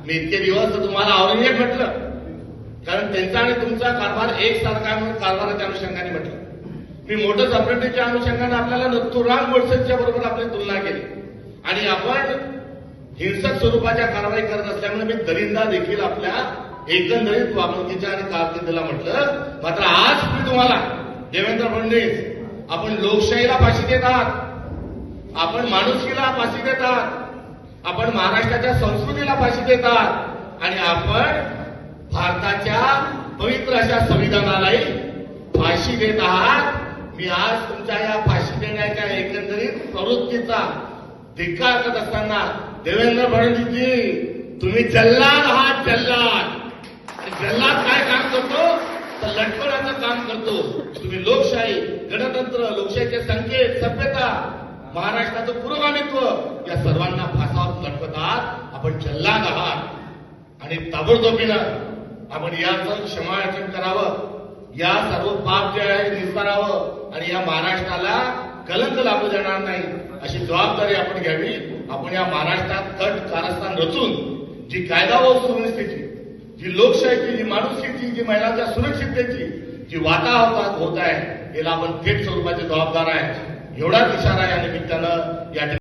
मी इतके दिवस तुम्हाला औरंगजेब म्हटलं, कारण त्यांचा आणि तुमचा कारभार एकसारखा म्हणून कारभाराच्या अनुषंगाने म्हटलं. मी मोठं ऑपरेटिव्हच्या अनुषंगाने आपल्याला नथुराम गोडसेच्या बरोबर आपली तुलना केली आणि आपण हिंसक स्वरूपाच्या कारवाई करत असल्यामुळे मी दरिंदा देखील आपल्या एकंदरीत वागणुकीच्या आणि कारकिर्दीला म्हटलं. मात्र आज मी तुम्हाला देवेंद्र फडणवीस, आपण लोकशाहीला फाशी देत आहात, आपण माणुसकीला फाशी देत आहात, आपण महाराष्ट्राच्या संस्कृतीला फाशी देत आहात आणि आपण भारताच्या पवित्र अशा संविधानालाही फाशी देत आहात. मी आज तुमच्या या फाशी देण्याच्या एकंदरीत प्रवृत्तीचा धिक्कार करत असताना देवेंद्र फडणवीसजी, तुम्ही जल्लाद आहात, जल्लाद. आणि जल्लाद काय काम करतो तर लटकवण्याचं काम करतो. तुम्ही लोकशाही, गणतंत्र, लोकशाहीचे संकेत, सभ्यता, महाराष्ट्राचं पुरोगामित्व या सर्वांना फासावर लटकत आहात. आपण जल्लाद आहात आणि ताबडतोबीनं आपण याचं क्षमायाचन करावं, या सर्व पाप जे आहे निस्तारावं आणि या महाराष्ट्राला कलंक लागू देणार नाही अशी जबाबदारी आपण घ्यावी. आपण या महाराष्ट्रात कट कारस्थान रचून जी कायदा व सुव्यवस्थेची, जी लोकशाहीची, जी माणुसकीची, जी महिलांच्या सुरक्षिततेची जी वाताहत होत आहे, याला आपण थेट स्वरूपाचे जबाबदार आहे. एवढाच इशारा या निमित्तानं या